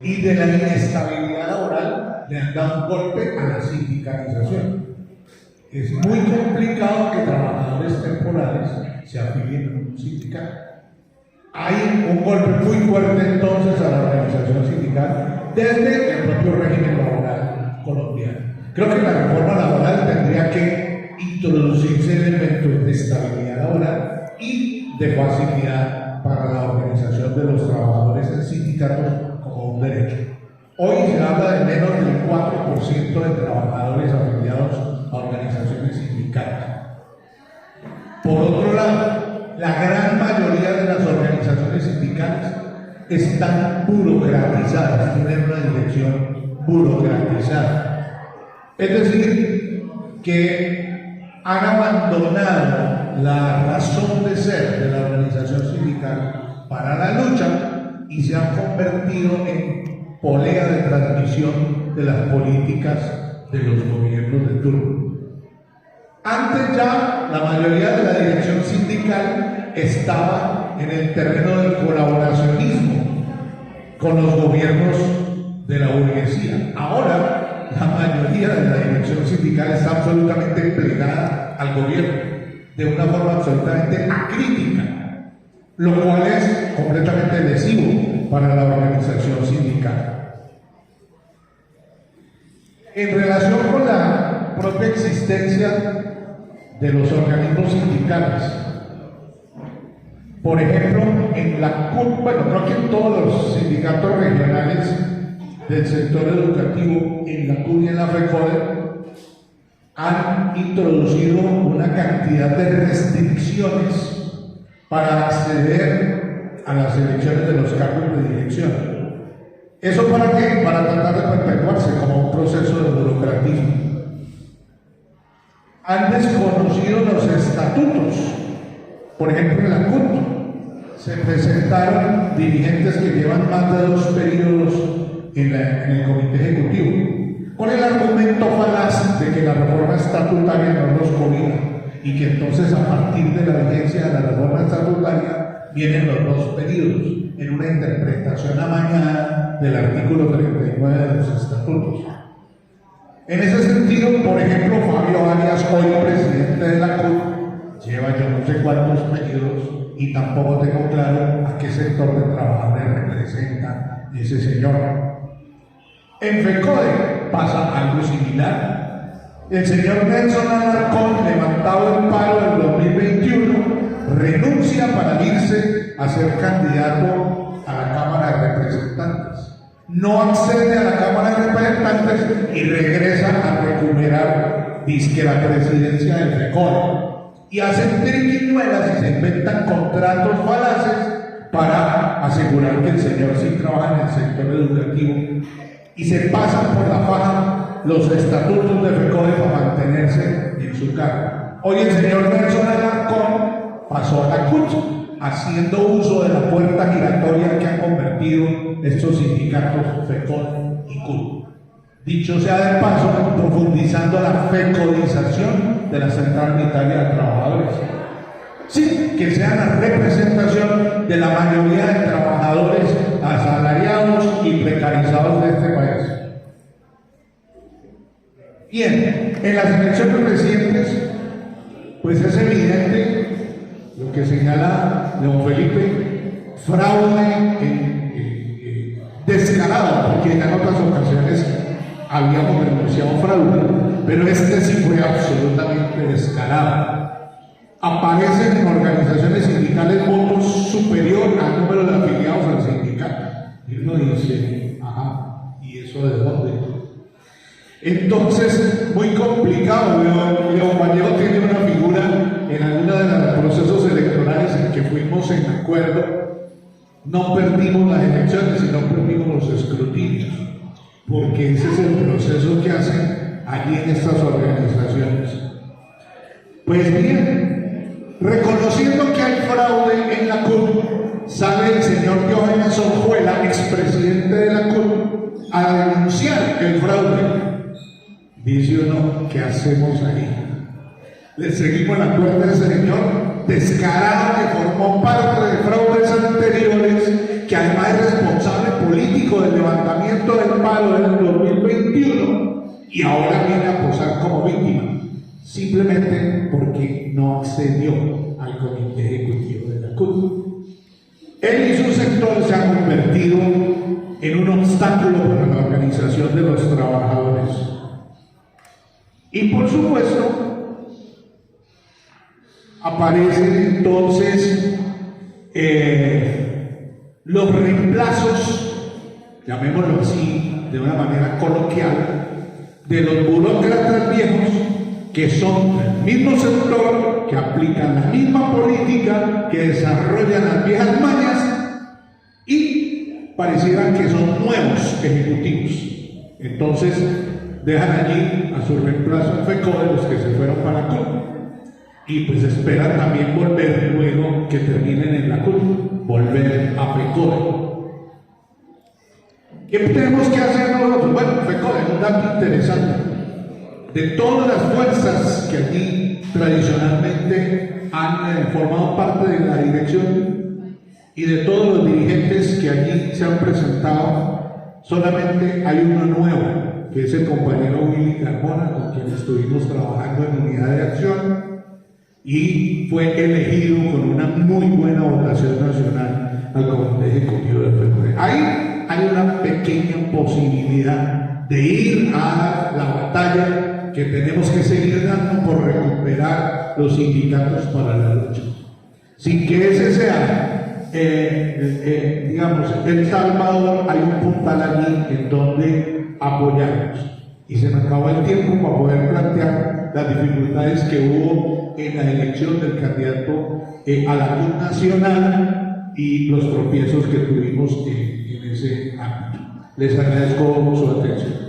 y de la inestabilidad laboral le han dado un golpe a la sindicalización. Es muy complicado que trabajadores temporales se afilien a un sindicato. Hay un golpe muy fuerte entonces a la organización sindical desde el propio régimen laboral colombiano. Creo que la reforma laboral tendría que introducirse elementos de estabilidad laboral y de facilidad para la organización de los trabajadores en sindicatos como un derecho. Hoy se habla de menos del 4% de trabajadores afiliados a organizaciones sindicales. Por otro lado, la gran mayoría de las organizaciones sindicales están burocratizadas, tienen una dirección burocratizada. Es decir, que han abandonado la razón de ser de la organización sindical para la lucha y se han convertido en polea de transmisión de las políticas de los gobiernos de turno. Antes ya la mayoría de la dirección sindical estaba en el terreno del colaboracionismo con los gobiernos de la burguesía. Ahora la mayoría de la dirección sindical está absolutamente plegada al gobierno de una forma absolutamente acrítica, lo cual es completamente lesivo para la organización sindical. En relación con la propia existencia de los organismos sindicales, por ejemplo, en la CUT, bueno, creo que en todos los sindicatos regionales del sector educativo, en la CUT y en la FECODE, han introducido una cantidad de restricciones para acceder a las elecciones de los cargos de dirección. ¿Eso para qué? Para tratar de perpetuarse como un proceso de burocratismo. Han desconocido los estatutos. Por ejemplo, en la CUT se presentaron dirigentes que llevan más de 2 periodos en el comité ejecutivo, con el argumento falaz de que la reforma estatutaria no los cobija y que entonces a partir de la vigencia de la reforma estatutaria vienen los 2 periodos, en una interpretación amañada del artículo 39 de los estatutos. En ese sentido, por ejemplo, Fabio Arias, hoy presidente de la CUT, lleva yo no sé cuántos periodos y tampoco tengo claro a qué sector de trabajadores representa ese señor. En FECODE pasa algo similar. El señor Nelson Alarcón, levantado el paro del 2021, renuncia para irse a ser candidato a la Cámara de Representantes. No accede a la Cámara de Representantes y regresa a recuperar disque la presidencia del FECODE. Y hacen triquiñuelas y se inventan contratos falaces para asegurar que el señor sí trabaja en el sector educativo y se pasan por la faja los estatutos de FECODE para mantenerse en su cargo. Hoy el señor Nelson Alarcón pasó a la CUT, haciendo uso de la puerta giratoria que han convertido estos sindicatos FECODE y CUT. Dicho sea de paso, profundizando la fecodización de la Central Unitaria de Trabajadores. Sí, que sea la representación de la mayoría de trabajadores asalariados y precarizados de este país. Bien, en las elecciones recientes, pues es evidente lo que señala León Felipe, fraude descarado, porque en otras ocasiones habíamos denunciado fraude, pero este sí fue absolutamente descarado. Aparecen en organizaciones sindicales votos superior al número de afiliados al sindicato. Y uno dice, ajá, ¿y eso de dónde? Entonces, muy complicado. León Vallejo tiene una figura en alguno de los procesos electorales en que fuimos en acuerdo. No perdimos las elecciones, sino perdimos los escrutinios, porque ese es el proceso que hacen allí en estas organizaciones. Pues bien, reconociendo que hay fraude en la CUT, sale el señor Diógenes Orjuela, expresidente de la CUT, a denunciar el fraude. Dice uno, ¿qué hacemos ahí? Le seguimos la cuerda a ese señor descarado que formó parte de fraudes anteriores que además es responsable político del levantamiento del paro del 2021 y ahora viene a posar como víctima, simplemente porque no accedió al comité ejecutivo de la CUT. Él y su sector se han convertido en un obstáculo para la organización de los trabajadores. Y por supuesto, aparecen entonces los reemplazos, llamémoslo así, de una manera coloquial, de los burócratas viejos que son del mismo sector, que aplican la misma política, que desarrollan las viejas mañas y parecieran que son nuevos ejecutivos. Entonces dejan allí a su reemplazo en FECODE, los que se fueron para CUT, y pues esperan también volver luego que terminen en la CUT, volver a FECODE. ¿Qué tenemos que hacer nosotros? Bueno, FECODE es un dato interesante. De todas las fuerzas que allí tradicionalmente han formado parte de la dirección y de todos los dirigentes que allí se han presentado, solamente hay uno nuevo, que es el compañero Willy Carmona, con quien estuvimos trabajando en unidad de acción, y fue elegido con una muy buena votación nacional al comité ejecutivo de FECODE. Ahí hay una pequeña posibilidad de ir a la batalla que tenemos que seguir dando por recuperar los sindicatos para la lucha, sin que ese sea, digamos, El Salvador. Hay un puntal allí en donde apoyarnos, y se me acabó el tiempo para poder plantear las dificultades que hubo en la elección del candidato a la CUT nacional y los tropiezos que tuvimos en ese ámbito. Les agradezco su atención.